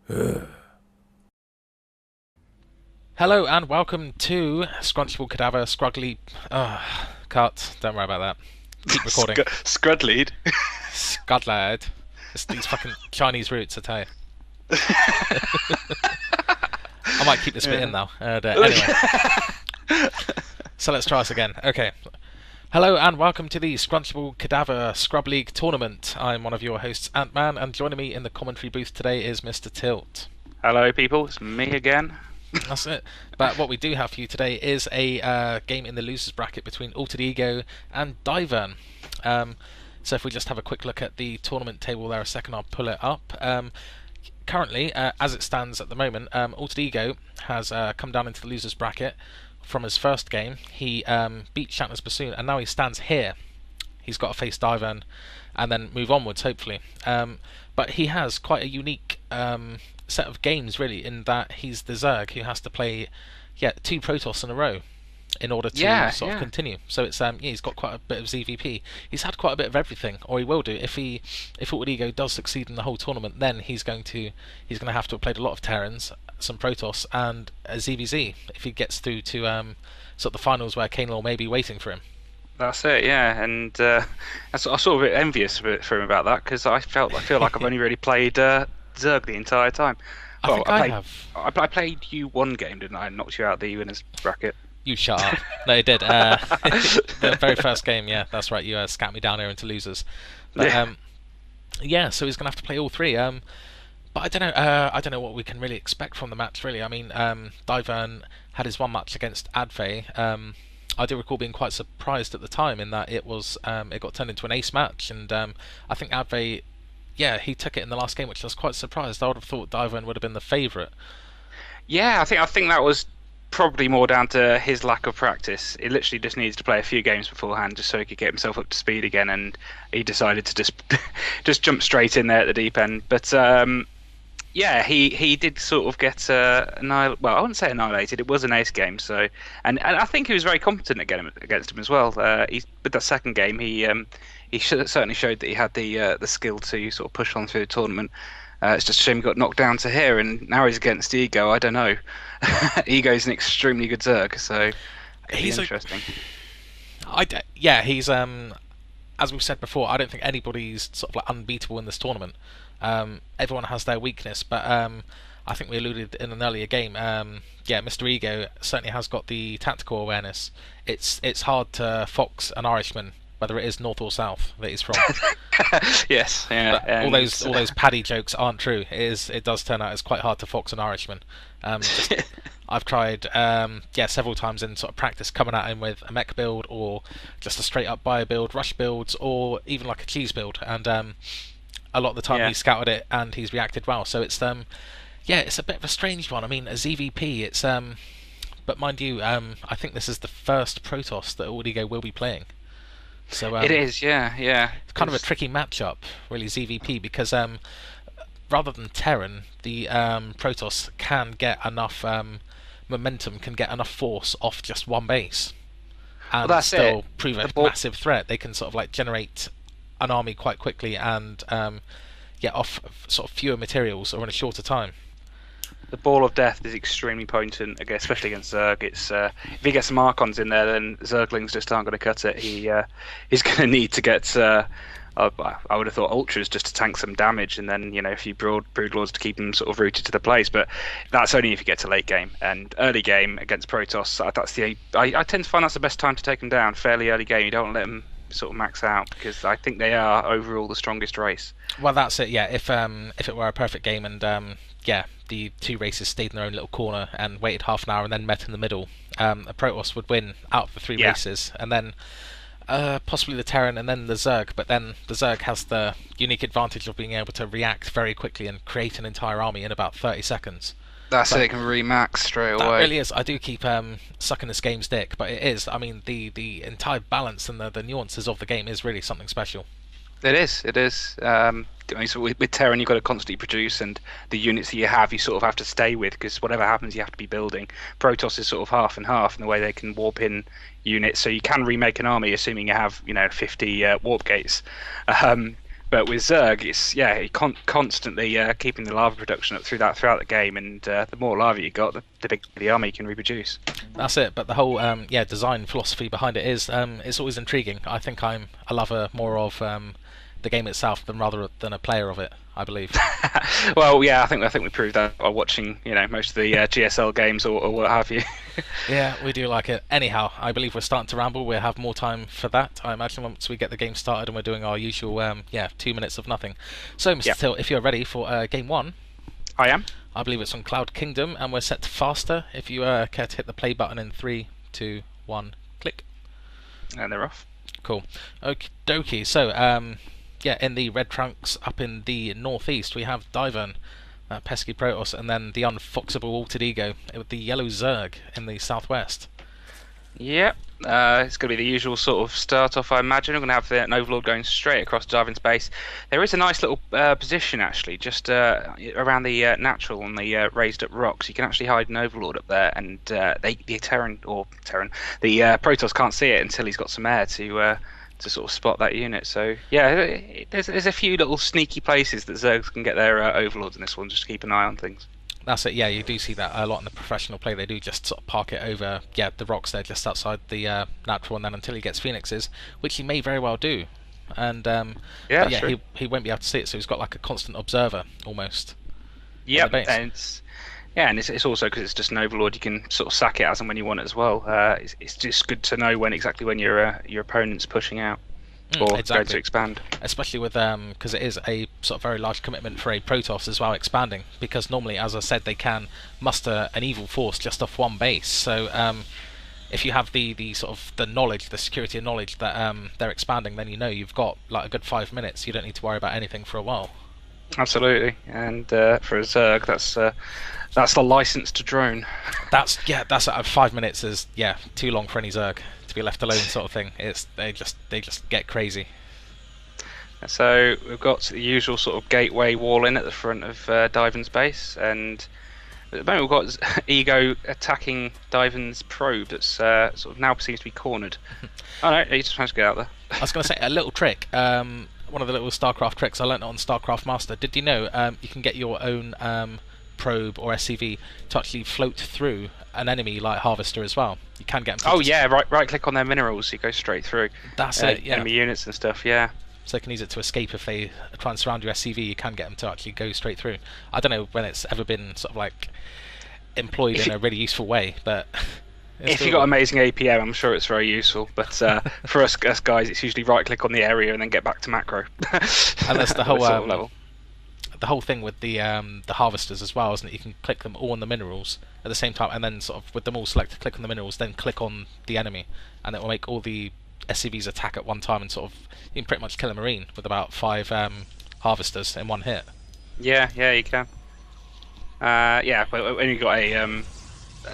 Hello and welcome to Scrunchable, Cadaver, Scruggly. Cut. Don't worry about that. Keep recording. Scrudlead. Scudlad. It's these fucking Chinese roots, I tell you. I might keep this bit in though. Anyway. So let's try this again. Okay. Hello and welcome to the Scrunchable Cadaver Scrub League tournament. I'm one of your hosts, Ant-Man, and joining me in the commentary booth today is Mr. Tilt. Hello, people. It's me again. That's it. But what we do have for you today is a game in the losers bracket between AlteredEgo and Dyvern. So if we just have a quick look at the tournament table there a second, I'll pull it up. Currently, as it stands at the moment, AlteredEgo has come down into the losers bracket from his first game. He beat Shatner's Bassoon, and now he stands here. He's got to face Dyvern and then move onwards, hopefully. But he has quite a unique set of games, really, in that he's the Zerg who has to play two Protoss in a row in order to sort of continue. So it's he's got quite a bit of ZVP. He's had quite a bit of everything, or he will do if AlteredEgo does succeed in the whole tournament. Then he's going to have to have played a lot of Terrans, some Protoss, and a ZVZ if he gets through to sort of the finals where Kane Law may be waiting for him. That's it, yeah. And I was sort of a bit envious for him about that, because I feel like I've only really played Zerg the entire time. I think I have. I played you one game, didn't I? And knocked you out of the winners bracket. You shut up. No, you did. The very first game, yeah, that's right. You scat me down here into losers. But, so he's going to have to play all three. But I don't know what we can really expect from the match, really. I mean, Dyvern had his one match against Adve. I do recall being quite surprised at the time in that it got turned into an ace match, and I think Adve, he took it in the last game, which I was quite surprised. I would have thought Dyvern would have been the favourite. Yeah, I think that was probably more down to his lack of practice. He literally just needs to play a few games beforehand just so he could get himself up to speed again, and he decided to just jump straight in there at the deep end. But he did sort of get I wouldn't say annihilated. It was an ace game, so and I think he was very competent against him as well. With that second game, he certainly showed that he had the skill to sort of push on through the tournament. It's just a shame he got knocked down to here, and now he's against Ego. I don't know. Ego's an extremely good Zerg, so he's interesting. He's as we've said before, I don't think anybody's sort of like unbeatable in this tournament. Everyone has their weakness, but I think we alluded in an earlier game. Mr. Ego certainly has got the tactical awareness. It's hard to fox an Irishman, whether it is north or south that he's from. Yes, yeah. But all those paddy jokes aren't true. It does turn out it's quite hard to fox an Irishman. I've tried several times in sort of practice coming at him with a mech build or just a straight up bio build, rush builds, or even like a cheese build, and a lot of the time he's scouted it and he's reacted well. So it's it's a bit of a strange one. I mean, a ZVP, it's but mind you, I think this is the first Protoss that AlteredEgo will be playing. So it is, yeah. It's kind of a tricky matchup, really, ZVP, because rather than Terran, the Protoss can get enough momentum, can get enough force off just one base, and still prove a massive threat. They can sort of like generate an army quite quickly and off sort of fewer materials or in a shorter time. The Ball of Death is extremely potent, especially against Zerg. It's if he gets some Archons in there, then Zerglings just aren't going to cut it. He's going to need to get. I would have thought Ultras just to tank some damage, and then a few Broodlords to keep them sort of rooted to the place. But that's only if you get to late game and early game against Protoss. I tend to find that's the best time to take them down. Fairly early game, you don't let them sort of max out, because I think they are overall the strongest race. Well, that's it. Yeah, if it were a perfect game and the two races stayed in their own little corner and waited half an hour and then met in the middle, a Protoss would win out of the three races, and then possibly the Terran and then the Zerg. But then the Zerg has the unique advantage of being able to react very quickly and create an entire army in about 30 seconds. That's it, it can remax straight away. That really is. I do keep sucking this game's dick, but it is. I mean, the entire balance and the nuances of the game is really something special. It is. So with Terran, you've got to constantly produce, and the units that you have, you sort of have to stay with, because whatever happens, you have to be building. Protoss is sort of half and half in the way they can warp in units, so you can remake an army, assuming you have 50 warp gates. But with Zerg, it's constantly keeping the lava production up throughout the game, and the more lava you got, the bigger the army you can reproduce. That's it. But the whole design philosophy behind it is it's always intriguing. I think I'm a lover more of the game itself rather than a player of it, I believe. Well, yeah, I think we proved that by watching most of the GSL games or what have you. Yeah, we do like it. Anyhow, I believe we're starting to ramble. We'll have more time for that, I imagine, once we get the game started and we're doing our usual 2 minutes of nothing. So, Mr. Till, if you're ready for game one. I am. I believe it's on Cloud Kingdom, and we're set to faster. If you care to hit the play button in 3, 2, 1, click. And they're off. Cool. Okie dokie. So, in the red trunks up in the northeast, we have Dyvern, pesky Protoss, and then the unfoxable AlteredEgo with the yellow Zerg in the southwest. Yep. It's going to be the usual sort of start off, I imagine. I'm going to have an Overlord going straight across Dyvern's base. There is a nice little position, actually, just around the natural on the raised up rocks. You can actually hide an Overlord up there, and the Protoss can't see it until he's got some air to sort of spot that unit. So yeah, there's a few little sneaky places that Zergs can get their Overlords in this one, just to keep an eye on things. That's it, yeah, you do see that a lot in the professional play. They do just sort of park it over, the rocks there just outside the natural, and then until he gets Phoenixes, which he may very well do. And he won't be able to see it, so he's got like a constant observer, almost. Yep, and it's also because it's just an Overlord, you can sort of sack it as and when you want it as well. It's just good to know when your opponent's pushing out. Or going to expand, especially with because it is a sort of very large commitment for a Protoss as well, expanding, because normally, as I said, they can muster an evil force just off one base. So if you have the sort of the knowledge, the security and knowledge that they're expanding, then you've got like a good 5 minutes. You don't need to worry about anything for a while. Absolutely, and for a Zerg, that's the license to drone. That's 5 minutes is too long for any Zerg to be left alone, sort of thing. They just get crazy. So we've got the usual sort of gateway wall in at the front of Dyvern's base, and at the moment we've got Ego attacking Dyvern's probe that's sort of now seems to be cornered. Oh no, he just managed to get out there. I was going to say a little trick. One of the little StarCraft tricks I learnt on StarCraft Master. Did you know you can get your own probe or SCV to actually float through an enemy like Harvester as well? You can get them to right click on their minerals, you go straight through. That's it, yeah. Enemy units and stuff, yeah. So they can use it to escape if they try and surround your SCV. You can get them to actually go straight through. I don't know when it's ever been sort of like employed in a really useful way, but if you've got amazing APM, I'm sure it's very useful. But for us guys, it's usually right click on the area and then get back to macro. And that's the whole level. The whole thing with the harvesters as well, isn't it? You can click them all on the minerals at the same time, and then sort of with them all selected, click on the minerals, then click on the enemy, and it will make all the SCVs attack at one time, and sort of you can pretty much kill a marine with about 5 harvesters in one hit. Yeah, you can. But when you got a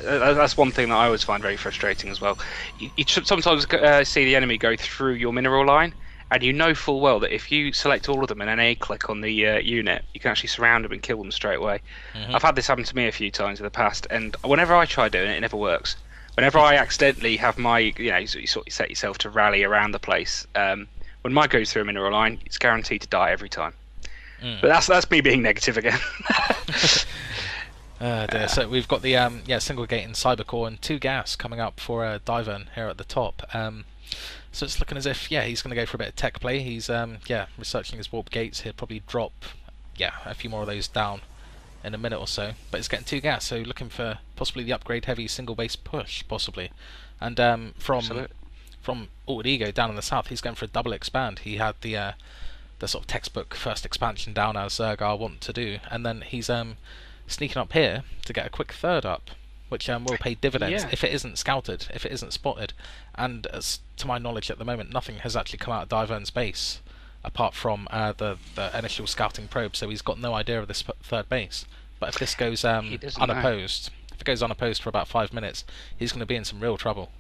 that's one thing that I always find very frustrating as well. You sometimes see the enemy go through your mineral line, and you know full well that if you select all of them and then A-click on the unit, you can actually surround them and kill them straight away. Mm-hmm. I've had this happen to me a few times in the past, and whenever I try doing it, it never works. Whenever I accidentally have my, you sort of set yourself to rally around the place, when mine goes through a mineral line, it's guaranteed to die every time. But that's me being negative again. Dear. So we've got the single gate in Cybercore and 2 gas coming up for Dyvern here at the top. So it's looking as if he's going to go for a bit of tech play. He's researching his warp gates. He'll probably drop a few more of those down in a minute or so. But it's getting 2 gas, so looking for possibly the upgrade heavy single base push possibly. And from AlteredEgo down in the south, he's going for a double expand. He had the sort of textbook first expansion down as Zergar want to do, and then he's sneaking up here to get a quick third up, which will pay dividends if it isn't scouted, if it isn't spotted. And as to my knowledge at the moment, nothing has actually come out of Dyvern's base apart from the initial scouting probe, so he's got no idea of this third base. But if this goes unopposed, for about 5 minutes, he's going to be in some real trouble.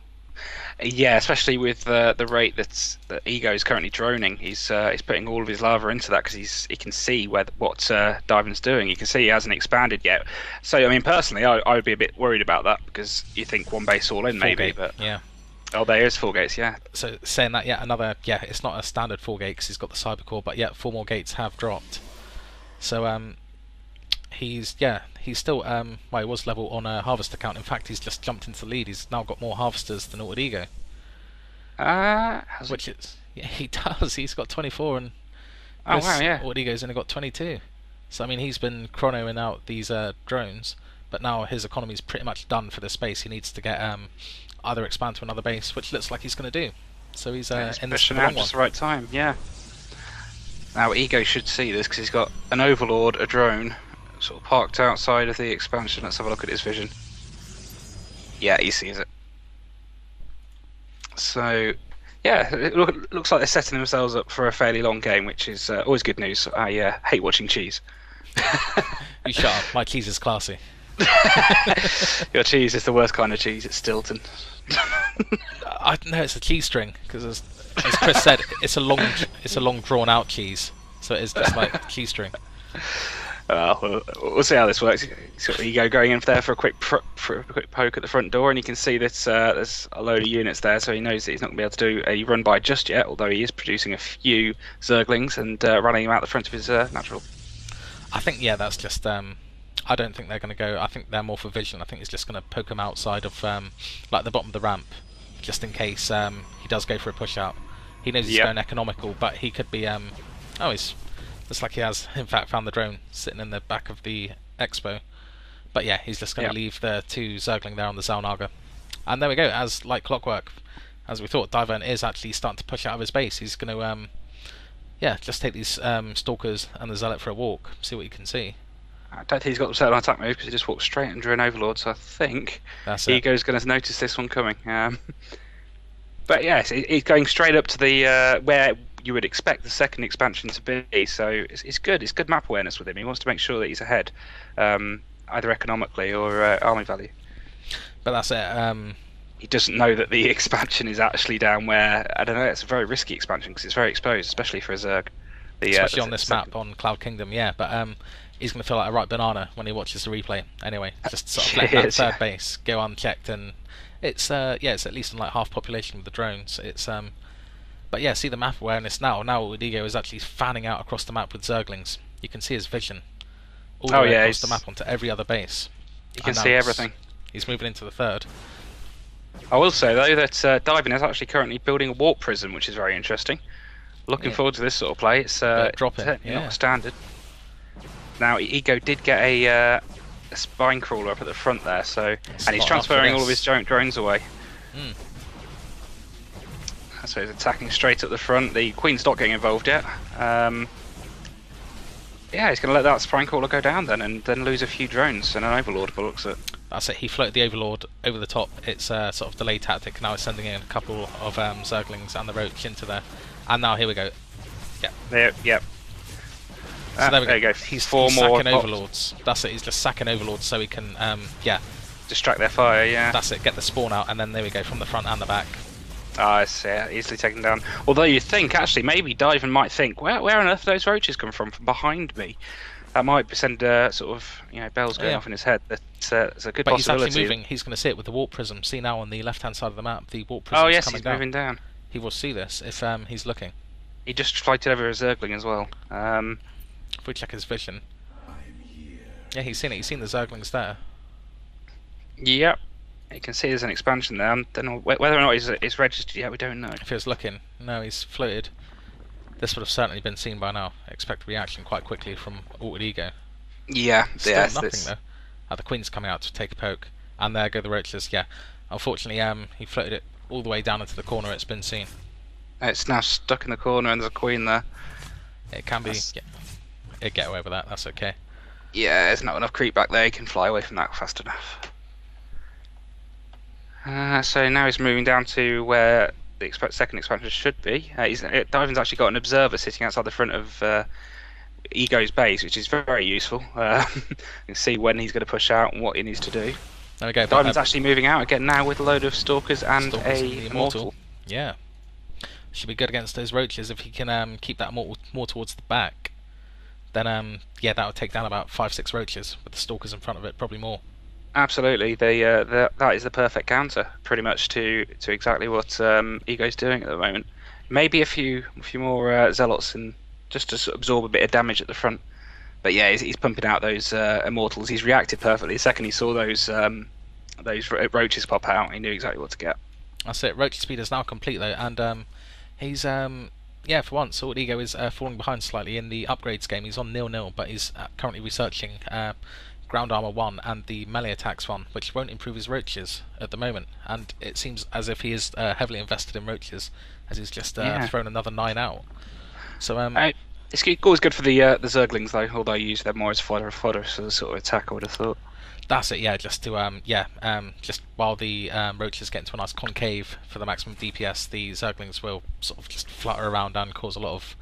Yeah, especially with the rate that Ego is currently droning. He's putting all of his lava into that because he can see what Dyvern's doing. You can see he hasn't expanded yet. So I mean, personally, I would be a bit worried about that, because you think one base all in maybe, but Oh, there is 4 gates, yeah. So saying that, yeah, another, yeah, it's not a standard 4 gate 'cause he's got the cyber core, but yeah, 4 more gates have dropped. So he's still well, he was level on a harvester count. In fact, he's just jumped into the lead. He's now got more harvesters than AlteredEgo. Which is, yeah, he does. He's got 24, and oh wow, yeah. AlteredEgo's only got 22. So I mean, he's been chronoing out these drones, but now his economy's pretty much done for this base. He needs to get either expand to another base, which looks like he's going to do. So he's in this for the long one. Just the right time, yeah. Now Ego should see this because he's got an Overlord, a drone, sort of parked outside of the expansion. Let's have a look at his vision. Yeah, he sees it. So, yeah, it looks like they're setting themselves up for a fairly long game, which is always good news. I hate watching cheese. You shut up. My cheese is classy. Your cheese is the worst kind of cheese. It's Stilton. I know it's a cheese string because, as Chris said, it's a long drawn out cheese. So it is just like cheese string. We'll see how this works. He's got Ego going in there for a quick poke at the front door, and you can see that there's a load of units there, so he knows that he's not going to be able to do a run by just yet, although he is producing a few Zerglings and running them out the front of his natural. I think, yeah, that's just... I don't think they're going to go... I think they're more for vision. I think he's just going to poke them outside of, like, the bottom of the ramp, just in case he does go for a push-out. He knows he's going economical, but he could be... he's... Looks like he has, in fact, found the drone sitting in the back of the Expo. But yeah, he's just going to leave the 2 Zergling there on the Zalnaga. And there we go, as like clockwork. As we thought, Dyvern is actually starting to push out of his base. He's going to, just take these Stalkers and the Zealot for a walk, see what you can see. I don't think he's got the set on attack move because he just walked straight under an Overlord, so I think Ego's going to notice this one coming. But yes, he's going straight up to the where you would expect the second expansion to be, so it's good. It's good map awareness with him. He wants to make sure that he's ahead, either economically or army value. But that's it. He doesn't know that the expansion is actually down where, I don't know, it's a very risky expansion because it's very exposed, especially for a Zerg. Especially on this map, on Cloud Kingdom, yeah, but he's going to feel like a right banana when he watches the replay. Anyway, just sort of let that third base go unchecked, and it's it's at least in like half population with the drones. It's but yeah, see the map awareness now. Now AlteredEgo is actually fanning out across the map with Zerglings. You can see his vision all the way across the map onto every other base. You can see everything. He's moving into the third. I will say though that Dyvern is actually currently building a warp prison, which is very interesting. Looking forward to this sort of play. It's not standard. Now Ego did get a spine crawler up at the front there, so and he's transferring all of his giant drones away. So he's attacking straight up the front. The Queen's not getting involved yet. Yeah, he's going to let that spine crawler go down then, and then lose a few drones and an Overlord by the looks of it. That's it. He floated the Overlord over the top. It's a sort of delay tactic. Now he's sending in a couple of Zerglings and the Roach into there. And now here we go. Yeah. Yep. So there we go. He's sacking Overlords. That's it. He's just sacking Overlords so he can distract their fire. Yeah. That's it. Get the spawn out, and then there we go from the front and the back. It's easily taken down. Although you think, actually, maybe Dyvern might think, where on earth do those roaches come from behind me? That might send sort of bells going off in his head. It's a good possibility. But he's actually moving. He's going to see it with the warp prism. See now on the left-hand side of the map, the warp prism is coming down. Moving down. He will see this if he's looking. He just flighted over a Zergling as well. If we check his vision. Yeah, he's seen it. He's seen the Zerglings there. Yep. You can see there's an expansion there. I don't know whether or not it's registered yet. We don't know. If he was looking, no, he's floated. This would have certainly been seen by now. Expect a reaction quite quickly from AlteredEgo. Yeah, still nothing though. The Queen's coming out to take a poke, and there go the roaches. Yeah, unfortunately, he floated it all the way down into the corner. It's been seen. It's now stuck in the corner, and there's a Queen there. It can be. It'd get away with that. That's okay. Yeah, there's not enough creep back there. He can fly away from that fast enough. So now he's moving down to where the second expansion should be. Dyvern's actually got an observer sitting outside the front of Ego's base, which is very useful. You can see when he's going to push out and what he needs to do. There we go. Dyvern's actually moving out again now with a load of Stalkers and a Immortal. Yeah. Should be good against those roaches if he can keep that Immortal more towards the back. Then that would take down about 5-6 roaches with the Stalkers in front of it, probably more. Absolutely, that is the perfect counter, pretty much to exactly what Ego's doing at the moment. Maybe a few more zealots and just to sort of absorb a bit of damage at the front. But yeah, he's pumping out those immortals. He's reacted perfectly. The second he saw those roaches pop out, he knew exactly what to get. That's it. Roach speed is now complete though, and he's yeah, for once, AlteredEgo is falling behind slightly in the upgrades game. He's on 0-0, but he's currently researching ground armor 1 and the melee attacks 1, which won't improve his roaches at the moment. And it seems as if he is heavily invested in roaches, as he's just thrown another 9 out. So it's always good for the Zerglings though, although you use them more as fodder so the sort of attack I would have thought. That's it, yeah, just to just while the roaches get into a nice concave for the maximum DPS, the Zerglings will sort of just flutter around and cause a lot of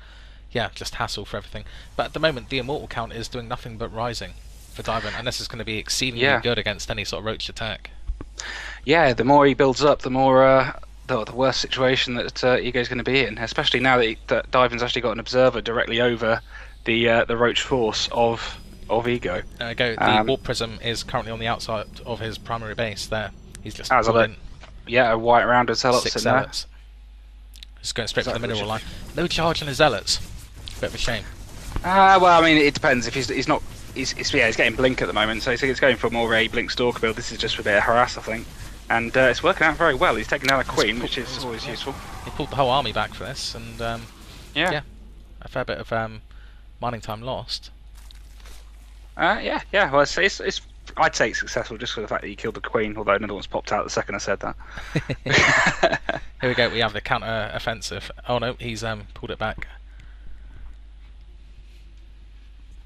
just hassle for everything. But at the moment the immortal count is doing nothing but rising for Dyvern, and this is going to be exceedingly good against any sort of roach attack. Yeah, the more he builds up, the more the worse situation that Ego's going to be in, especially now that Dyvern's actually got an observer directly over the roach force of Ego. There we go. The warp prism is currently on the outside of his primary base there. He's just a white round of zealots 6 in zealots. Just going straight for the mineral line. No charge on his zealots. Bit of a shame. Well, I mean, it depends. If he's not, he's getting blink at the moment, so he's going for more a blink stalker build. This is just for a bit of harass, I think, and it's working out very well. He's taking down a queen, which is always useful. He pulled the whole army back for this, and a fair bit of mining time lost. Yeah. Well, it's I'd say it's successful just for the fact that he killed the queen, although another one's popped out the second I said that. Here we go. We have the counter offensive. Oh no, he's pulled it back.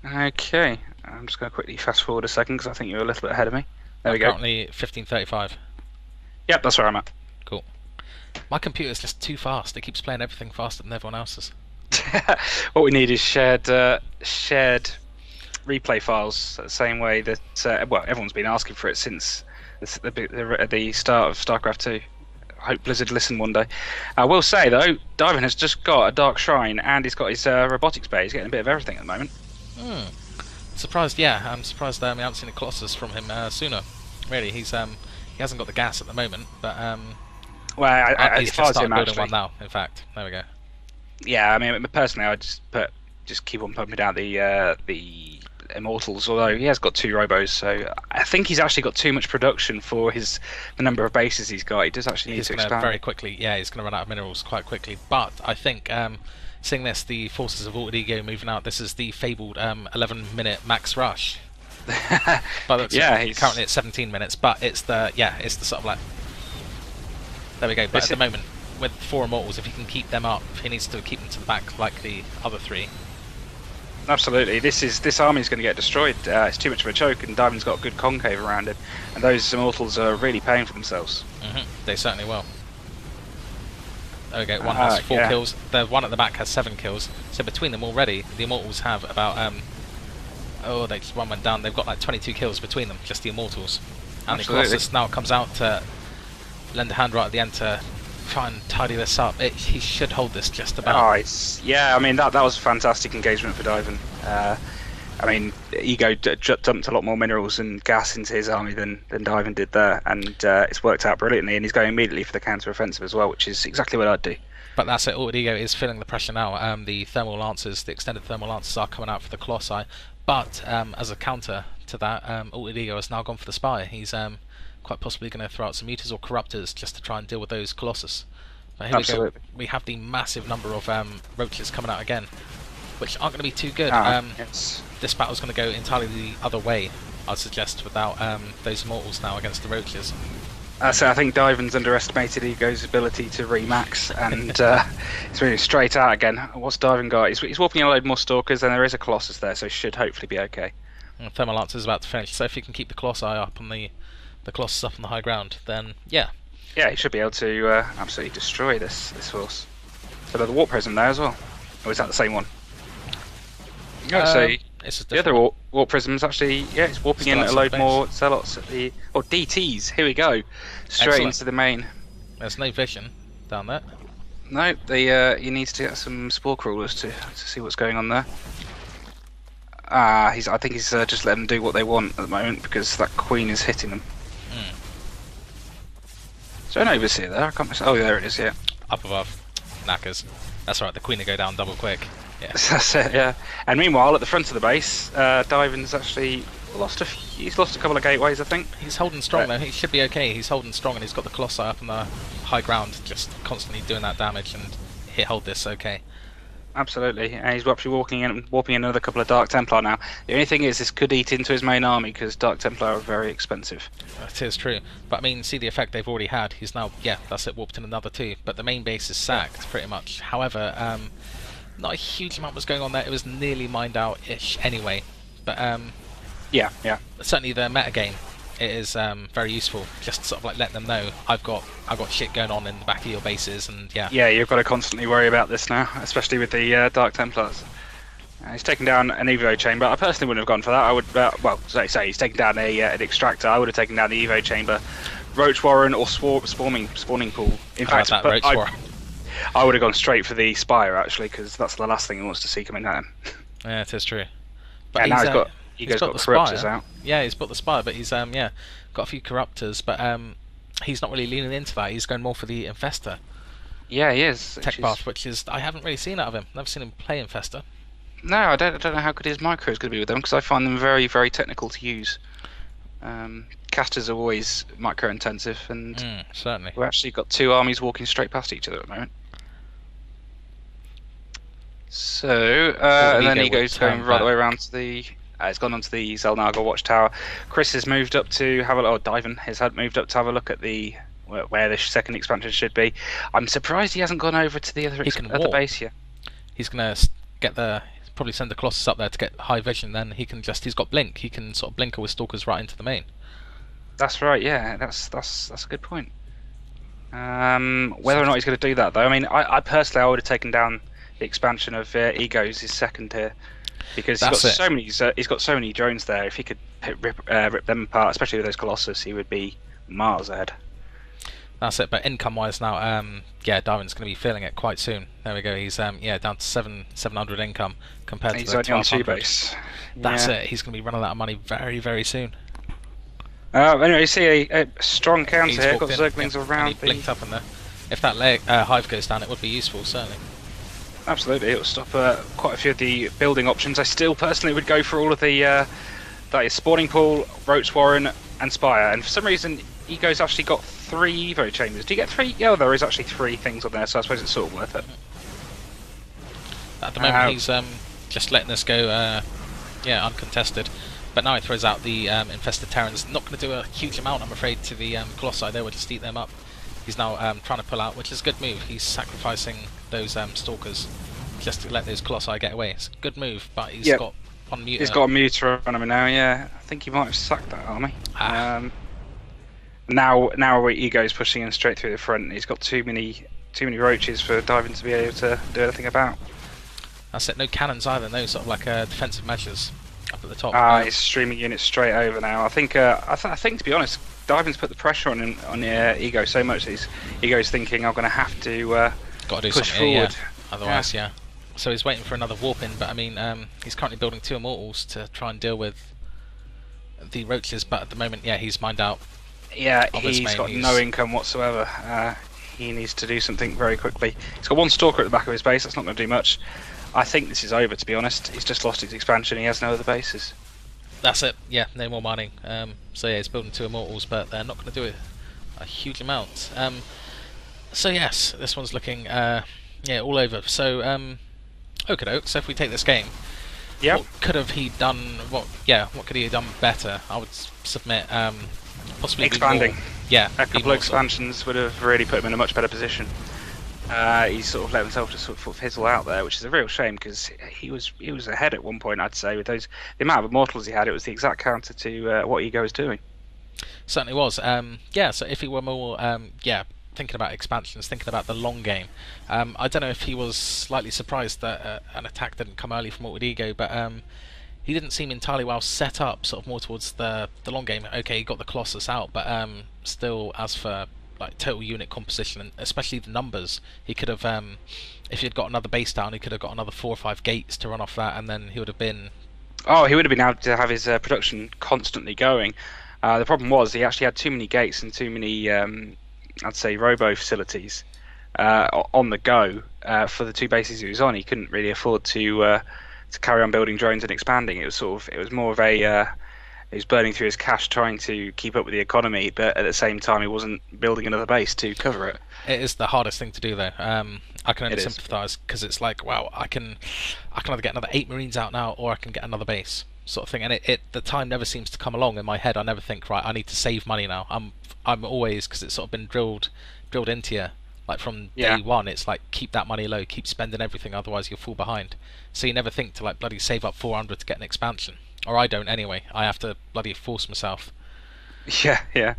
Okay, I'm just going to quickly fast forward a second because I think you're a little bit ahead of me. There we go. Currently 15:35. Yep, that's where I'm at. Cool. My computer's just too fast. It keeps playing everything faster than everyone else's. What we need is shared replay files, the same way that everyone's been asking for it since the start of StarCraft 2. I hope Blizzard listen one day. I will say though, Dyvern has just got a Dark Shrine and he's got his robotics bay. He's getting a bit of everything at the moment. Surprised, yeah. I'm surprised we haven't seen a Colossus from him sooner. Really, he hasn't got the gas at the moment, but he's just started building one now. In fact, there we go. Yeah, I mean, personally, I'd just keep on pumping out the immortals. Although he has got 2 robos, so I think he's actually got too much production for the number of bases he's got. He does actually need to expand very quickly. Yeah, he's going to run out of minerals quite quickly. But I think seeing this, the forces of AlteredEgo moving out. This is the fabled 11-minute max rush. But he's currently at 17 minutes. But it's the sort of like, there we go. But at the moment, with 4 immortals, if he can keep them up, he needs to keep them to the back like the other 3. Absolutely, this army is going to get destroyed. It's too much of a choke, and Dyvern's got a good concave around it, and those immortals are really paying for themselves. They certainly will. There we go. One has 4 kills. The one at the back has 7 kills. So between them already, the immortals have about one went down. They've got like 22 kills between them, just the immortals. And the Colossus now comes out to lend a hand right at the end to try and tidy this up. He should hold this just about. I mean that was a fantastic engagement for Dyvern. I mean, Ego dumped a lot more minerals and gas into his army than Dyvern did there, and it's worked out brilliantly. And he's going immediately for the counter-offensive as well, which is exactly what I'd do. But that's it. AlteredEgo is feeling the pressure now. The thermal lancers, the extended thermal lancers, are coming out for the Colossi. But as a counter to that, AlteredEgo has now gone for the Spy. He's quite possibly going to throw out some Mutas or Corruptors just to try and deal with those Colossus. But here we go. We have the massive number of Roaches coming out again, which aren't going to be too good. This battle's going to go entirely the other way, I'd suggest, without those Immortals now against the Roaches. So I think Dyvern's underestimated Ego's ability to remax, and it's really straight out again. What's Dyvern got? He's warping a load more Stalkers, and there is a Colossus there, so should hopefully be okay. Thermal Lancer's about to finish, so if you can keep the Colossi up on the Colossus up on the high ground, then yeah. Yeah, he should be able to absolutely destroy this force. So there's the Warp Prism there as well. Or is that the same one? The other warp prism's actually, it's warping in a load more zealots at the DTs. Here we go, straight into the main. There's no vision down there. No, he needs to get some spore crawlers to see what's going on there. I think he's just letting them do what they want at the moment because that queen is hitting them. Mm. Is there an overseer there? I can't. Oh, there it is. Yeah. Up above. Knackers. That's right, the queen will go down double quick. Yeah. That's it, yeah. And meanwhile, at the front of the base, Dyvern's actually he's lost a couple of gateways, I think. He's holding strong though, he should be okay. He's holding strong and he's got the Colossi up on the high ground, just constantly doing that damage, and he'll hold this okay. Absolutely, and he's actually warping in another couple of Dark Templar now. The only thing is, this could eat into his main army because Dark Templar are very expensive. That is true, but I mean, see the effect they've already had. He's now, yeah, that's it, warped in another 2, but the main base is sacked pretty much. However, not a huge amount was going on there. It was nearly mined out-ish anyway, but yeah. certainly the meta game, it is very useful. Just sort of like letting them know I've got shit going on in the back of your bases, and yeah. Yeah, you've got to constantly worry about this now, especially with the Dark Templars. He's taken down an Evo chamber. I personally wouldn't have gone for that. I would, well, say he's taken down an extractor. I would have taken down the Evo chamber, Roach Warren, or spawning pool. In fact, I would have gone straight for the Spire actually, because that's the last thing he wants to see coming at him. Yeah, it is true. But now he's got the Corruptors out. Yeah, he's put the Spire, but he's got a few Corruptors, but he's not really leaning into that. He's going more for the Infestor. Yeah, he is. Tech buff, which is I haven't really seen out of him. Never seen him play Infestor. No, I don't know how good his micro is going to be with them, because I find them very, very technical to use. Casters are always micro intensive, and certainly we've actually got 2 armies walking straight past each other at the moment. So, and then Ego's going right the way around to the. He's gone onto the Zelnaga watchtower. Chris has moved up to have a look. Oh, Dyvern has moved up to have a look at the where the second expansion should be. I'm surprised he hasn't gone over to the other base yet. He's gonna get probably send the Colossus up there to get high vision. Then he's got blink. He can sort of blinker with stalkers right into the main. That's right. Yeah, that's a good point. Whether or not he's going to do that though, I mean, I personally would have taken down the expansion of Egos his second here. Because he's got so many drones there. If he could rip them apart, especially with those Colossus, he would be miles ahead. That's it. But income-wise now, Dyvern's going to be feeling it quite soon. There we go. He's down to 700 income compared to the 1200. Base. That's it. He's going to be running out of money very, very soon. Anyway, you see a strong counter here. Got Zerglings around. And he blinked up in there. If that hive goes down, it would be useful, certainly. Absolutely, it will stop quite a few of the building options. I still personally would go for all of the that is Spawning Pool, Roach Warren, and Spire. And for some reason, Ego's actually got 3 Evo chambers. Do you get 3? Yeah, there is actually 3 things on there, so I suppose it's sort of worth it. At the moment, he's just letting this go, uncontested. But now he throws out the Infested Terrans. Not going to do a huge amount, I'm afraid, to the Colossi. They will just eat them up. He's now trying to pull out, which is a good move. He's sacrificing those Stalkers just to let those Colossi get away. It's a good move, but he's got one Muter. He's got a Muter on him now, yeah. I think he might have sacked that army. Now Ego's pushing him straight through the front. He's got too many roaches for Dyvern to be able to do anything about. That's it. No cannons either. No sort of like defensive measures up at the top. He's streaming units straight over now. I think to be honest, Dyvern's put the pressure on Ego so much that Ego's thinking I'm going to have to push forward. Otherwise, yeah. So he's waiting for another warp in, but I mean, he's currently building 2 Immortals to try and deal with the roaches. But at the moment, he's mined out. Yeah, he's got no income whatsoever. He needs to do something very quickly. He's got 1 Stalker at the back of his base. That's not going to do much. I think this is over, to be honest. He's just lost his expansion. He has no other bases. That's it, yeah, no more mining. So yeah, he's building 2 Immortals, but they're not going to do a huge amount. So yes, this one's looking, all over. So, okey-doke, so if we take this game, what could he have done better? I would submit, possibly expanding. A couple of expansions would have really put him in a much better position. He's sort of let himself just sort of fizzle out there, which is a real shame because he was ahead at one point. I'd say with the amount of Immortals he had, it was the exact counter to what Ego was doing. Certainly was. So if he were more, thinking about expansions, thinking about the long game, I don't know if he was slightly surprised that an attack didn't come early from AlteredEgo, but he didn't seem entirely well set up, sort of more towards the long game. Okay, he got the Colossus out, but still, as for like total unit composition and especially the numbers, he could have, if he had got another base down, he could have got another 4 or 5 gates to run off that, and then he would have been Oh, he would have been able to have his production constantly going. The problem was he actually had too many gates and too many, I'd say, robo facilities on the go for the two bases he was on. He couldn't really afford to carry on building drones and expanding. It was more of a he was burning through his cash trying to keep up with the economy, but at the same time he wasn't building another base to cover it. It is the hardest thing to do, though. I can only It is. sympathise because it's like, wow, I can either get another 8 Marines out now, or I can get another base, sort of thing. And the time never seems to come along in my head. I never think, right, I need to save money now. I'm always, because it's sort of been drilled into you, like from Yeah. day one. It's like, keep that money low, keep spending everything, otherwise you'll fall behind. So you never think to like bloody save up 400 to get an expansion, or I don't anyway. I have to bloody force myself. Yeah, yeah.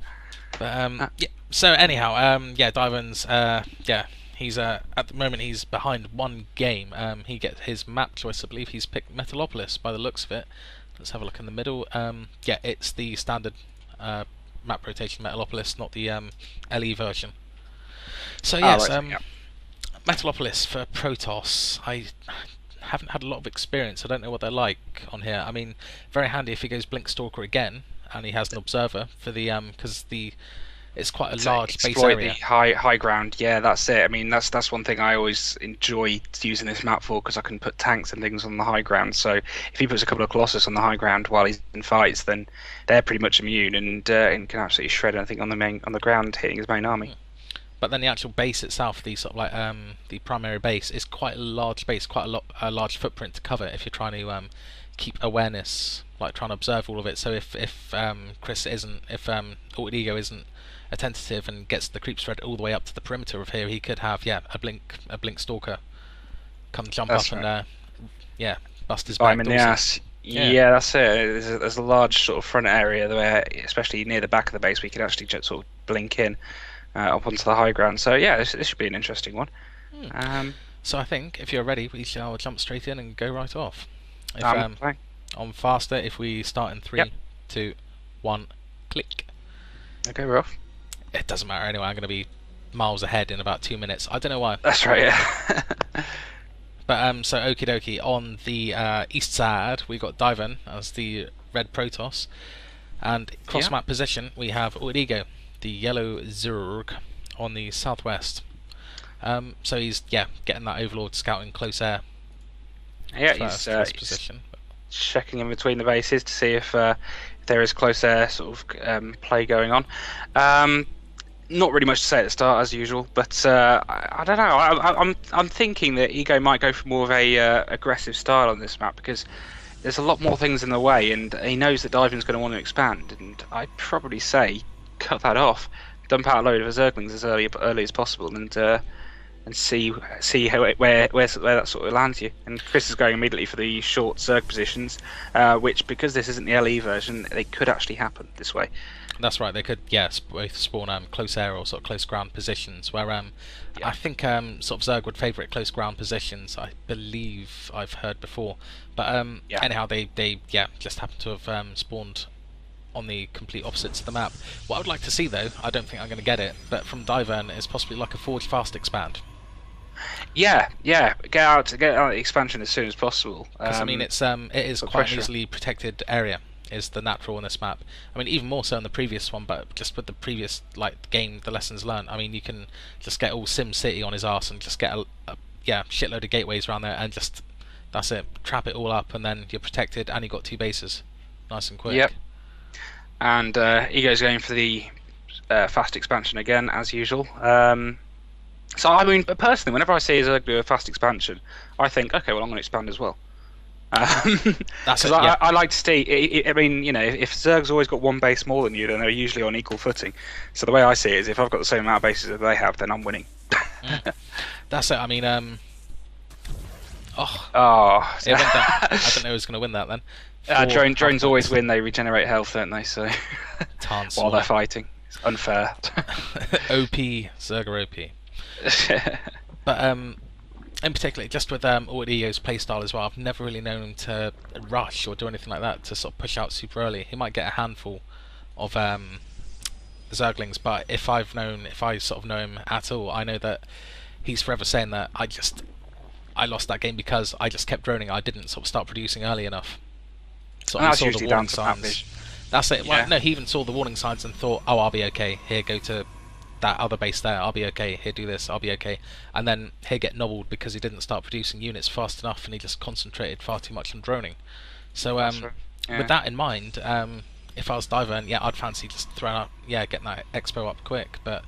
But yeah. So anyhow, yeah, Dyvern's yeah, he's at the moment he's behind one game. He gets his map choice. I believe he's picked Metalopolis by the looks of it. Let's have a look in the middle. Yeah, it's the standard map rotation Metalopolis, not the LE version. So yes, Right, yeah. Metalopolis for Protoss. I haven't had a lot of experience. I don't know what they're like on here. I mean, very handy if he goes Blink Stalker again, and he has an observer for the because it's quite a large base Exploit area. the high ground. Yeah, that's it. I mean, that's one thing I always enjoy using this map for, because I can put tanks and things on the high ground. So if he puts a couple of Colossus on the high ground while he's in fights, then they're pretty much immune and can absolutely shred anything on the ground hitting his main army. But then the actual base itself, the sort of like the primary base, is quite a large base, quite a large footprint to cover if you're trying to keep awareness, like trying to observe all of it. So if Chris isn't, if AlteredEgo isn't attentive and gets the creep spread all the way up to the perimeter of here, he could have a blink stalker come jump That's up right. and yeah, bust his I'm back in the dorsal. ass. Yeah. Yeah, that's it. There's a large sort of front area where, especially near the back of the base, we can actually just sort of blink in up onto the high ground. So yeah, this should be an interesting one. So I think if you're ready, we shall jump straight in and go right off. If, Fine. on faster, if we start in 3, Yep. 2, 1, click. Okay, we're off. It doesn't matter anyway. I'm going to be miles ahead in about 2 minutes. I don't know why. That's right. Yeah. But so okie dokie. On the east side, we got Dyvern as the red Protoss, and cross map position we have AlteredEgo, the yellow Zerg, on the southwest. So he's getting that Overlord scouting close air. Yeah, First position. checking in between the bases to see if there is close air sort of play going on. Not really much to say at the start, as usual, but I don't know. I'm thinking that Ego might go for more of a aggressive style on this map, because there's a lot more things in the way, and he knows that Dyvern's going to want to expand. And I'd probably say cut that off, dump out a load of Zerglings as early as possible, and see where that sort of lands you. And Chris is going immediately for the short Zerg positions, which, because this isn't the LE version, they could actually happen this way. That's right. They could, both spawn close air or sort of close ground positions. Where I think sort of Zerg would favourite close ground positions. I believe I've heard before, but anyhow, they just happen to have spawned on the complete opposites of the map. What I would like to see, though, I don't think I'm going to get it, but from Dyvern, is possibly like a Forge Fast expand. Yeah, get out the expansion as soon as possible. Because I mean, it is put quite an pressure. easily protected area. Is the natural on this map. I mean, even more so in the previous one, but just with the previous game, the lessons learned. I mean, you can just get all Sim City on his arse and just get a shitload of gateways around there, and just that's it, trap it all up, and then you're protected, and you got 2 bases, nice and quick. Yep. And Ego's going for the fast expansion again, as usual. So I mean, personally, whenever I see Zerg do a fast expansion, I think, okay, well, I'm going to expand as well. Because I like to see. I mean, you know, if Zerg's always got one base more than you, then they're usually on equal footing. So the way I see it is, if I've got the same amount of bases that they have, then I'm winning. That's it. I mean, Oh, it went down. I don't know who's going to win that then. drones always win. They regenerate health, don't they? So while they're fighting, it's unfair. OP Zerger OP. But in particular, just with AlteredEgo's playstyle as well, I've never really known him to rush or do anything like that to sort of push out super early. He might get a handful of Zerglings, but if I sort of know him at all, I know that he's forever saying that I lost that game because I just kept droning. I didn't sort of start producing early enough. saw, And he that's saw the usually warning down to map signs. vision. That's it. Yeah. Well, no, he even saw the warning signs and thought, "Oh, I'll be okay. Here, go to that other base there. I'll be okay. Here, do this. I'll be okay." And then he'd get nobbled because he didn't start producing units fast enough, and he just concentrated far too much on droning. So, That's right. Yeah. with that in mind, if I was Dyvern, yeah, I'd fancy just throwing up, yeah, getting that expo up quick. But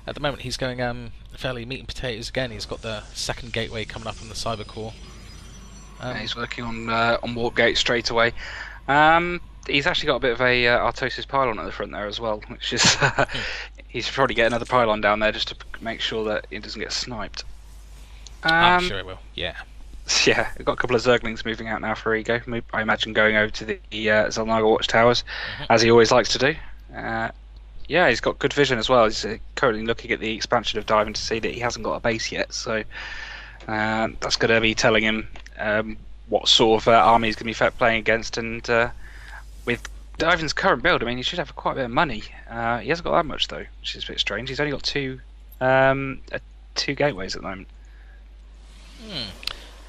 at the moment, he's going fairly meat and potatoes again. He's got the second gateway coming up on the cyber core. Yeah, he's working on warp gate straight away. He's actually got a bit of a Artosis pylon at the front there as well, which is he should probably get another pylon down there just to make sure that it doesn't get sniped. I'm sure it will. Yeah. Yeah, we've got a couple of Zerglings moving out now for Ego. I imagine going over to the Zelnaga watchtowers, as he always likes to do. Yeah, he's got good vision as well. He's currently looking at the expansion of Dyvern to see that he hasn't got a base yet, so that's going to be telling him what sort of army he's going to be playing against. And with Dyvern's current build, I mean, he should have quite a bit of money. He hasn't got that much though, which is a bit strange. He's only got two gateways at the moment.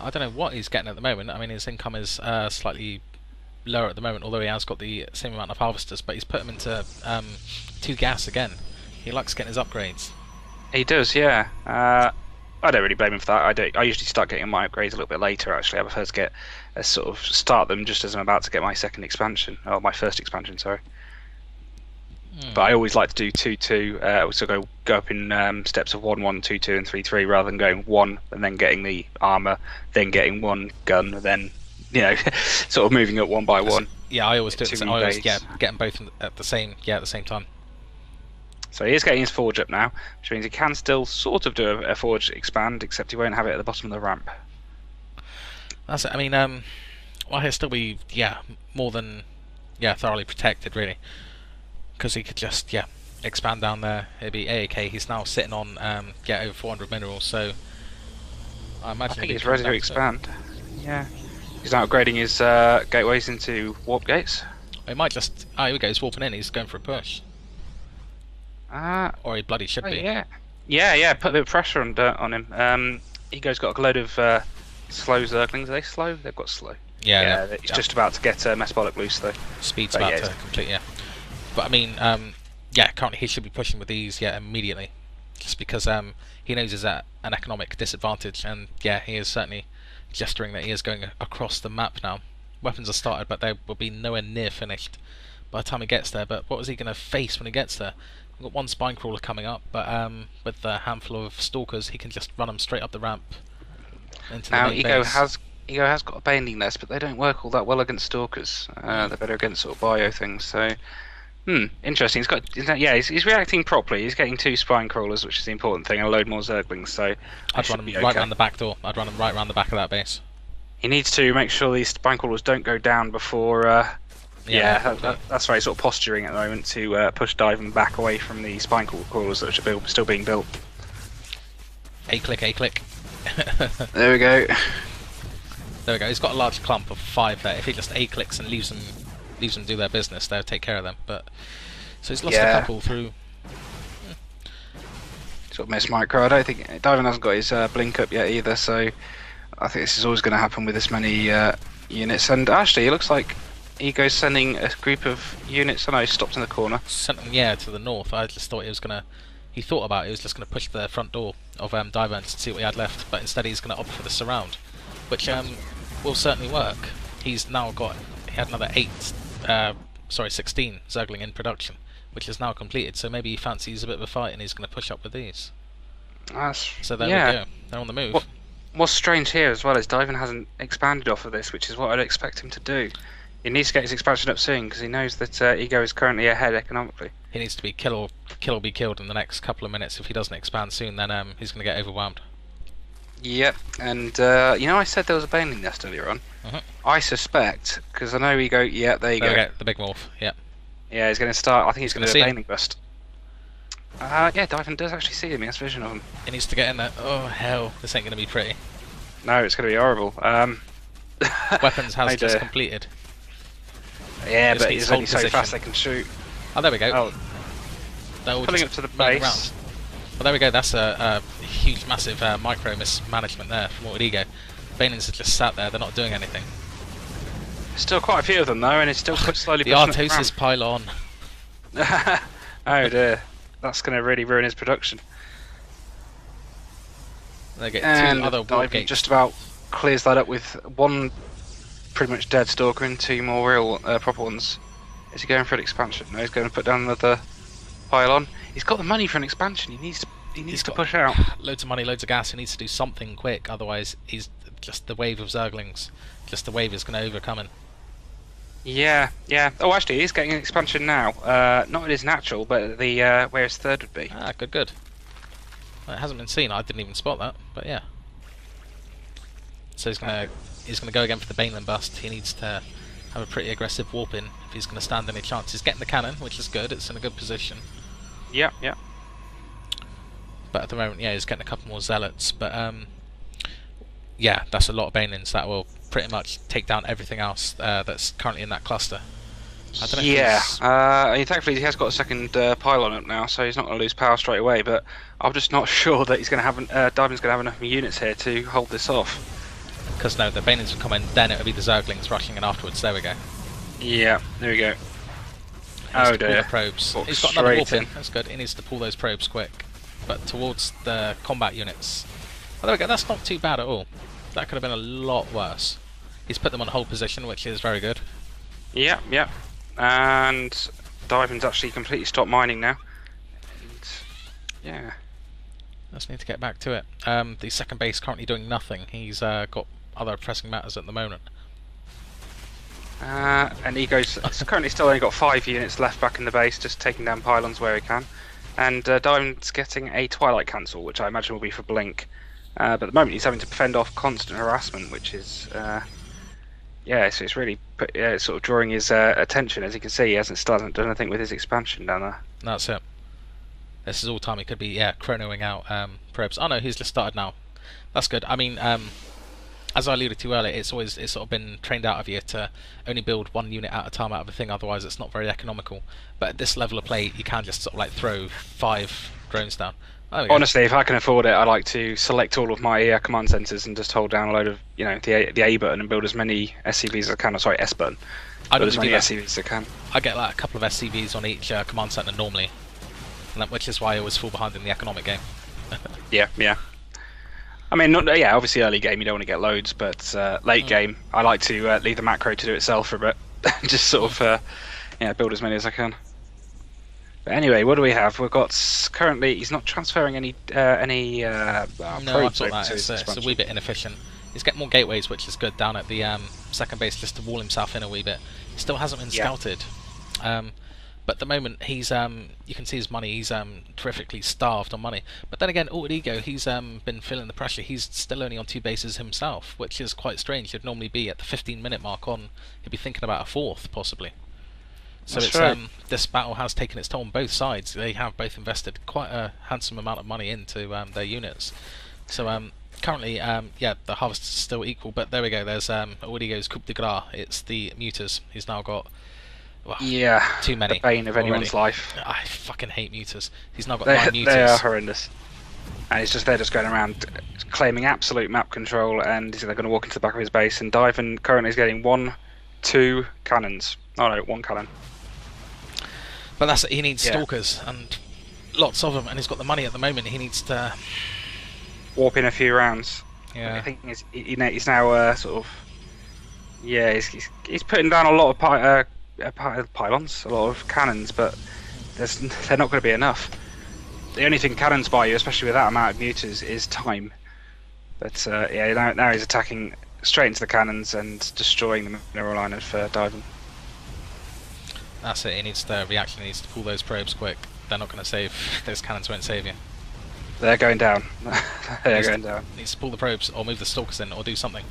I don't know what he's getting at the moment. I mean, his income is slightly lower at the moment, although he has got the same amount of harvesters, but he's put him into 2 gas again. He likes getting his upgrades. He does, yeah. I don't really blame him for that. I usually start getting my upgrades a little bit later, actually. I prefer to sort of start them just as I'm about to get my second expansion, or my first expansion, sorry. But I always like to do 2-2, so go up in steps of 1-1, 2-2, and 3-3, rather than going 1 and then getting the armor, then getting 1 gun, then sort of moving up 1 by 1. Yeah, I always do it. I always get them both at the same time. So he is getting his forge up now, which means he can still sort of do a forge expand, except he won't have it at the bottom of the ramp. That's it. I mean, well, he'll still be more than thoroughly protected, really. Because he could just expand down there. It'd be AAK. He's now sitting on over 400 minerals, so I think he's ready to expand. Yeah, he's now upgrading his gateways into warp gates. He might just here we go. He's warping in. He's going for a push. Or he bloody should be. Yeah. Put a bit of pressure on him. Ego's got a load of slow Zerglings. Are they slow? They've got slow. Yeah. He's just about to get Mesbolic loose though. Speed's about to complete. Yeah. But I mean, currently he should be pushing with these immediately, just because he knows he's at an economic disadvantage, and he is certainly gesturing that he is going across the map now. Weapons are started, but they will be nowhere near finished by the time he gets there. But what is he going to face when he gets there? We've got 1 spine crawler coming up, but with a handful of stalkers, he can just run them straight up the ramp into the main base. Ego has got a banding nest, but they don't work all that well against stalkers. They're better against sort of bio things. So, interesting. He's reacting properly. He's getting 2 spine crawlers, which is the important thing, and a load more Zerglings. So I'd run him right around the back door. I'd run him right around the back of that base. He needs to make sure these spine crawlers don't go down before. That's right. Sort of posturing at the moment to push Dyvern back away from the spine crawlers that are still being built. A click. There we go. There we go. He's got a large clump of 5 there. If he just A clicks and leaves them do their business, they'll take care of them. But so he's lost a couple through. Sort of missed micro. I don't think Dyvern hasn't got his blink up yet either. So I think this is always going to happen with this many units. And actually, it looks like Ego's sending a group of units. I know he stopped in the corner. Sent them, to the north. I just thought he was gonna. He thought about it. He was just gonna push the front door of Dyvern to see what he had left. But instead, he's gonna opt for the surround, which will certainly work. He's now got. He had another 16 Zergling in production, which is now completed. So maybe he fancies a bit of a fight, and he's gonna push up with these. So there we go. They're on the move. What's strange here as well is Dyvern hasn't expanded off of this, which is what I'd expect him to do. He needs to get his expansion up soon because he knows that Ego is currently ahead economically. He needs to be kill or be killed in the next couple of minutes. If he doesn't expand soon, then he's going to get overwhelmed. Yep, and I said there was a baneling nest earlier on. I suspect, because I know Ego. Yeah, there you go. The big morph. Yeah. Yeah, he's going to start. I think he's going to do a baneling bust. Dyvern does actually see him. He has vision of him. He needs to get in there. Oh hell, this ain't going to be pretty. No, it's going to be horrible. Weapons has just completed. Yeah, but he's only so fast they can shoot. Oh, there we go. Oh. Pulling up to the base. Well, there we go. That's a huge, massive micro mismanagement there from AlteredEgo. Banelings have just sat there. They're not doing anything. Still quite a few of them though, and it's still slowly The pushing it Artosis pile on. around. Oh dear, that's going to really ruin his production. They get And two other warp Dyvern gates. just about clears that up with one pretty much dead stalker and two more real proper ones. Is he going for an expansion? No, he's going to put down another pylon. He's got the money for an expansion. He needs to push out. Loads of money, loads of gas. He needs to do something quick, otherwise he's just the wave of Zerglings. Just the wave is going to overcome him. Yeah, yeah. Oh, actually, he's getting an expansion now. Not at his natural, but the where his third would be. Ah, good, good. Well, it hasn't been seen. I didn't even spot that, but yeah. So he's gonna go again for the Baneland bust. He needs to have a pretty aggressive warp in if he's gonna stand any chance. He's getting the cannon, which is good. It's in a good position. Yeah, yeah. But at the moment, yeah, he's getting a couple more zealots. But yeah, that's a lot of Banelings. That will pretty much take down everything else that's currently in that cluster. I don't know if thankfully he has got a second pylon up now, so he's not going to lose power straight away. But I'm just not sure that he's going to have Dyvern's going to have enough units here to hold this off. Because no, the Banelings will come in, then it'll be the Zerglings rushing in afterwards. There we go. Yeah, there we go. Oh dear. The probes. Walk He's got another warp in. in. That's good. He needs to pull those probes quick. But towards the combat units. Oh, there we go. That's not too bad at all. That could have been a lot worse. He's put them on hold position, which is very good. Yeah, yeah. And Dyvern's actually completely stopped mining now. And, yeah. Just need to get back to it. The second base currently doing nothing. He's got other pressing matters at the moment. And Ego's currently still only got 5 units left back in the base, just taking down pylons where he can. And Dyvern's getting a Twilight Cancel, which I imagine will be for Blink. But at the moment he's having to fend off constant harassment, which is... yeah, so it's really sort of drawing his attention. As you can see, he still hasn't done anything with his expansion down there. That's it. This is all time he could be, chronoing out probes. Oh no, he's just started now. That's good. I mean, as I alluded to earlier, it's sort of been trained out of you to only build one unit at a time out of a thing, otherwise it's not very economical. But at this level of play, you can just sort of like throw 5 drones down. Honestly, if I can afford it, I like to select all of my command centers and just hold down a load of, the A button and build as many SCVs as I can. Or sorry, S button. Build as many SCVs as I can. I get like a couple of SCVs on each command center normally, which is why I always fall behind in the economic game. Yeah, yeah. I mean, obviously early game you don't want to get loads, but late game I like to leave the macro to do itself for a bit, just sort of build as many as I can. But anyway, what do we have? We've got currently he's not transferring any no, I thought that it's a wee bit inefficient. He's getting more gateways, which is good, down at the second base just to wall himself in a wee bit. He still hasn't been scouted. But at the moment, he's you can see his money. He's terrifically starved on money. But then again, AlteredEgo, he's been feeling the pressure. He's still only on 2 bases himself, which is quite strange. He'd normally be at the 15-minute mark on. He'd be thinking about a 4th, possibly. So That's it's right. This battle has taken its toll on both sides. They have both invested quite a handsome amount of money into their units. So currently, the harvest is still equal. But there we go. There's AlteredEgo's coup de grace. It's the muters. He's now got. Well, too many. The bane of anyone's life. I fucking hate muters. He's now got 9 muters. They are horrendous. And they're just going around claiming absolute map control, and they're going to walk into the back of his base. And Dyvern currently is getting 1, 2 cannons. Oh no, 1 cannon. But that's it. He needs stalkers and lots of them, and he's got the money at the moment. He needs to warp in a few rounds. Yeah. I think he's now sort of. Yeah, he's putting down a lot of pylons, a lot of cannons, but they're not going to be enough. The only thing cannons buy you, especially with that amount of muters, is time. But now he's attacking straight into the cannons and destroying the mineral liner for Dyvern. That's it. He needs to react. He needs to pull those probes quick. They're not going to save. Those cannons won't save you. They're going down. They're going down. Needs to pull the probes, or move the stalkers in, or do something.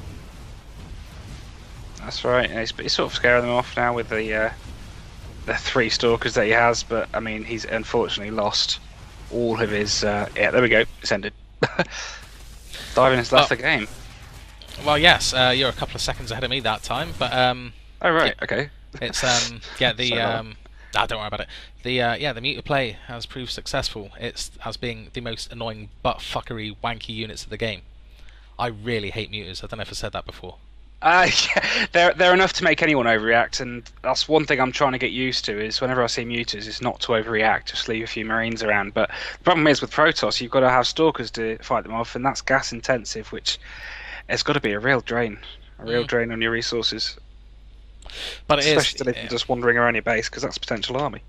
That's right. He's sort of scaring them off now with the 3 stalkers that he has. But I mean, he's unfortunately lost all of his. There we go. It's ended. Dyvern has left the game. Well, yes. You're a couple of seconds ahead of me that time, but oh right. Okay. It's don't worry about it. The muter play has proved successful. It's as being the most annoying butt fuckery wanky units of the game. I really hate muters. I don't know if I said that before. Yeah, they're enough to make anyone overreact, and that's one thing I'm trying to get used to. Is whenever I see mutas, is not to overreact, just leave a few marines around. But the problem is with Protoss, you've got to have stalkers to fight them off, and that's gas intensive, which has got to be a real drain, on your resources. But it especially is if you're just wandering around your base, because that's potential army.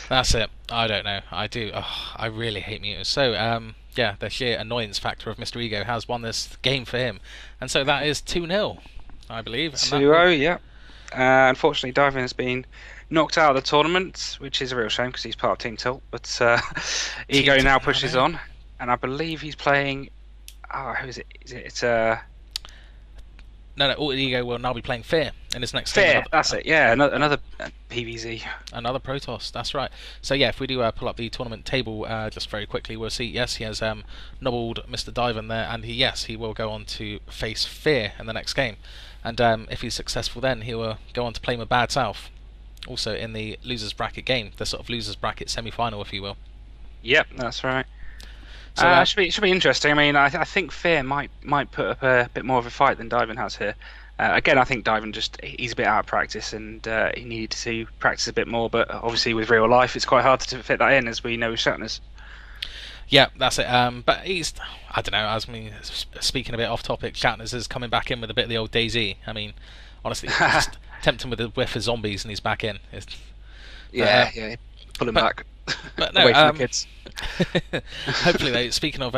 That's it. I don't know. I do. Oh, I really hate mutas. So, yeah, the sheer annoyance factor of Mr. Ego has won this game for him, and so that is 2-0, I believe. 2-0, yeah. Unfortunately, Dyvern has been knocked out of the tournament, which is a real shame because he's part of Team Tilt. But Ego now pushes on, and I believe he's playing. Oh, who is it? It's No, AlteredEgo will now be playing Fear in his next Fear. game. That's it. Yeah, another PVZ. Another Protoss. That's right. So yeah, if we do pull up the tournament table just very quickly, we'll see. Yes, he has nobbled Mr. Dyvern there, and he will go on to face Fear in the next game. And if he's successful, then he will go on to play Bad South, also in the losers bracket game, the sort of losers bracket semi-final, if you will. Yep, that's right. So it should be interesting. I mean, I think Fear might put up a bit more of a fight than Dyvern has here. Again, I think Dyvern he's a bit out of practice, and he needed to practice a bit more. But obviously, with real life, it's quite hard to fit that in, as we know with Shatners. Yeah, that's it. But I don't know. Speaking a bit off topic, Shatners is coming back in with a bit of the old DayZ. I mean, honestly, just tempt him with a whiff of zombies, and he's back in. Yeah, pull him back. But no, away from the kids. Hopefully, though, speaking of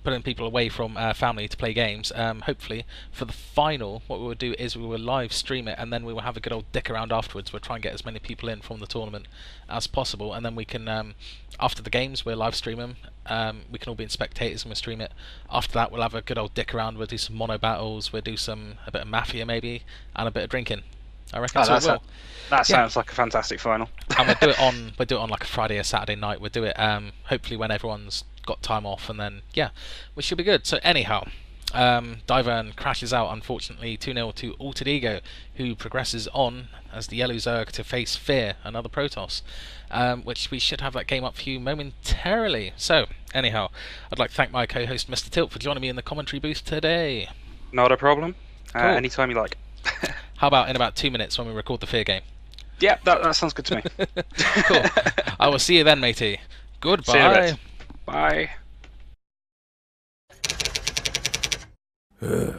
putting people away from family to play games, hopefully for the final, what we will do is we will live stream it, and then we will have a good old dick around afterwards. We'll try and get as many people in from the tournament as possible, and then we can, after the games, we'll live stream them. We can all be in spectators and we'll stream it. After that, we'll have a good old dick around. We'll do some mono battles. We'll do a bit of Mafia maybe, and a bit of drinking. I reckon that sounds like a fantastic final. And we'll do it on like a Friday or Saturday night. We'll do it hopefully when everyone's got time off, and then we should be good. So anyhow, Dyvern crashes out, unfortunately, 2-0 to AlteredEgo, who progresses on as the Yellow Zerg to face Fear, another Protoss, which we should have that game up for you momentarily. So anyhow, I'd like to thank my co-host Mr. Tilt for joining me in the commentary booth today. Not a problem. Cool. Anytime you like. How about in about 2 minutes when we record the Fear game? Yeah, that sounds good to me. Cool. I will see you then, matey. Goodbye. See you in a bit. Bye.